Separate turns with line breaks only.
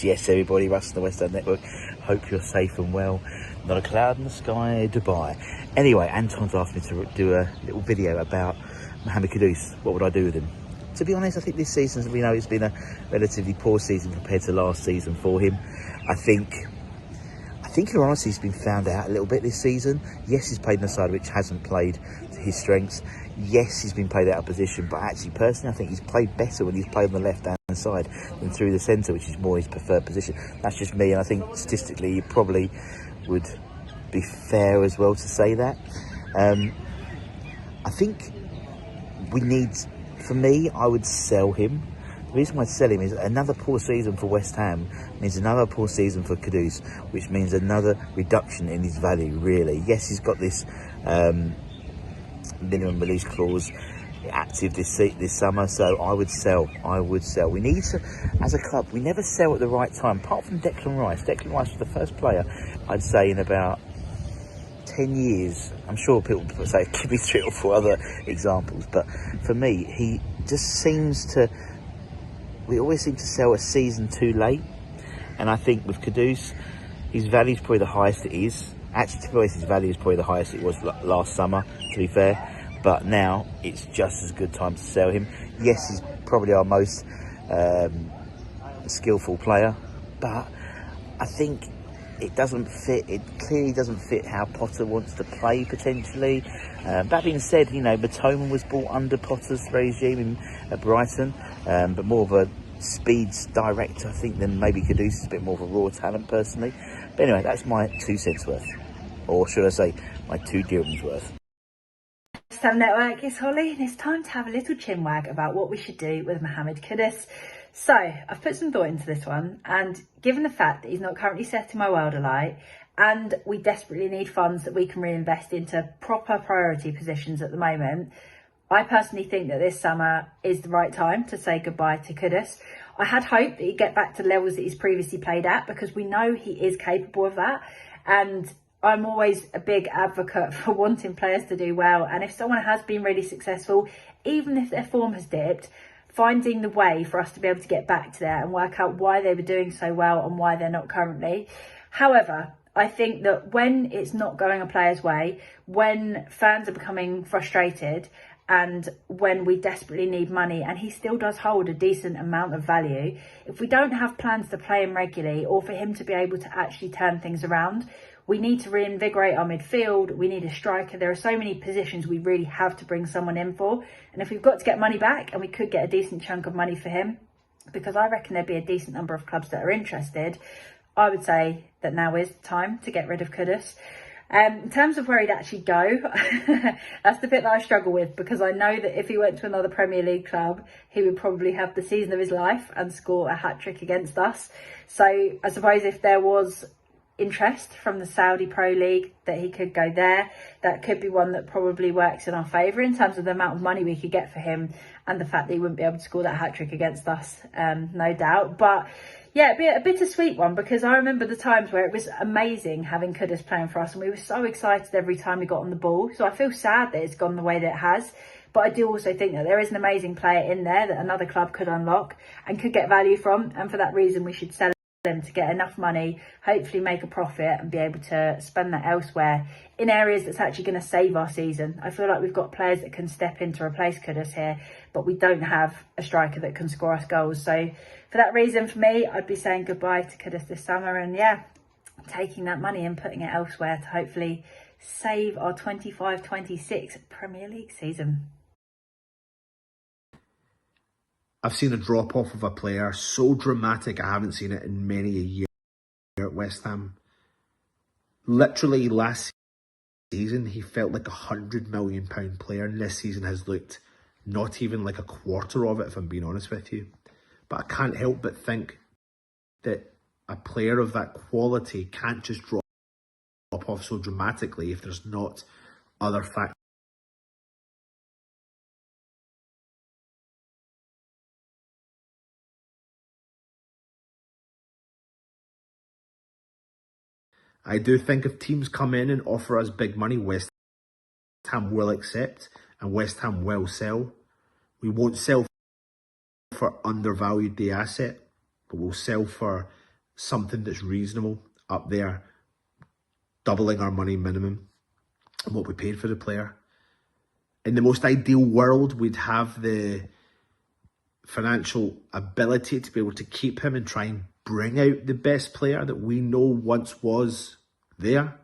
Yes, everybody, Russ and the West End Network. Hope you're safe and well. Not a cloud in the sky, Dubai. Anyway, Anton's asked me to do a little video about Mohamed Kudus. What would I do with him? To be honest, I think this season, we know it's been a relatively poor season compared to last season for him. I think in all honesty, he's been found out a little bit this season. Yes, he's played in a side which hasn't played to his strengths. Yes, he's been played out of position, but actually, personally, I think he's played better when he's played on the left-hand side than through the centre, which is more his preferred position. That's just me, and I think statistically, he probably would be fair as well to say that. I think we need, for me, I would sell him. The reason why I'd sell him is another poor season for West Ham means another poor season for Kudus, which means another reduction in his value, really. Yes, he's got this minimum release clause active this summer, so I would sell. We need to, as a club, we never sell at the right time, apart from Declan Rice. Declan Rice was the first player, I'd say, in about 10 years. I'm sure people say, give me 3 or 4 other examples, but for me, he just seems to, we always seem to sell a season too late. And I think with Kudus, his value is probably the highest it is. Actually, to be honest, his value is probably the highest it was last summer, to be fair. But now it's just as good time to sell him. Yes, he's probably our most skillful player, but I think it doesn't fit. It clearly doesn't fit how Potter wants to play, potentially. That being said, you know, Matoma was bought under Potter's regime at Brighton, but more of a speeds director, I think, than maybe Kudus is a bit more of a raw talent, personally. But anyway, that's my 2 cents worth. Or should I say, my 2 dirhams worth.
Sam Network, it's Holly, and it's time to have a little chinwag about what we should do with Mohamed Kudus. So, I've put some thought into this one, and given the fact that he's not currently setting my world alight, and we desperately need funds that we can reinvest into proper priority positions at the moment, I personally think that this summer is the right time to say goodbye to Kudus. I had hoped that he'd get back to levels that he's previously played at, because we know he is capable of that, and I'm always a big advocate for wanting players to do well. And if someone has been really successful, even if their form has dipped, finding the way for us to be able to get back to there and work out why they were doing so well and why they're not currently. However, I think that when it's not going a player's way, when fans are becoming frustrated, and when we desperately need money, and he still does hold a decent amount of value, if we don't have plans to play him regularly or for him to be able to actually turn things around, we need to reinvigorate our midfield. We need a striker. There are so many positions we really have to bring someone in for. And if we've got to get money back, and we could get a decent chunk of money for him, because I reckon there'd be a decent number of clubs that are interested, I would say that now is the time to get rid of Kudus. In terms of where he'd actually go, that's the bit that I struggle with, because I know that if he went to another Premier League club, he would probably have the season of his life and score a hat-trick against us. So I suppose if there was interest from the Saudi Pro League that he could go there, that could be one that probably works in our favour in terms of the amount of money we could get for him and the fact that he wouldn't be able to score that hat-trick against us, no doubt. But yeah, it'd be a bittersweet one, because I remember the times where it was amazing having Kudus playing for us, and we were so excited every time we got on the ball. So I feel sad that it's gone the way that it has, but I do also think that there is an amazing player in there that another club could unlock and could get value from, and for that reason we should sell them to get enough money, hopefully make a profit and be able to spend that elsewhere in areas that's actually going to save our season. I feel like we've got players that can step in to replace Kudus here, but we don't have a striker that can score us goals. So for that reason, for me, I'd be saying goodbye to Kudus this summer, and yeah, taking that money and putting it elsewhere to hopefully save our 25-26 Premier League season.
I've seen a drop-off of a player so dramatic I haven't seen it in many a year at West Ham. Literally last season, he felt like £100 million player, and this season has looked not even like a quarter of it, if I'm being honest with you. But I can't help but think that a player of that quality can't just drop off so dramatically if there's not other factors I do think if teams come in and offer us big money, West Ham will accept and West Ham will sell. We won't sell for undervalued the asset, but we'll sell for something that's reasonable up there, doubling our money minimum and what we paid for the player. In the most ideal world, we'd have the financial ability to be able to keep him and try and bring out the best player that we know once was there.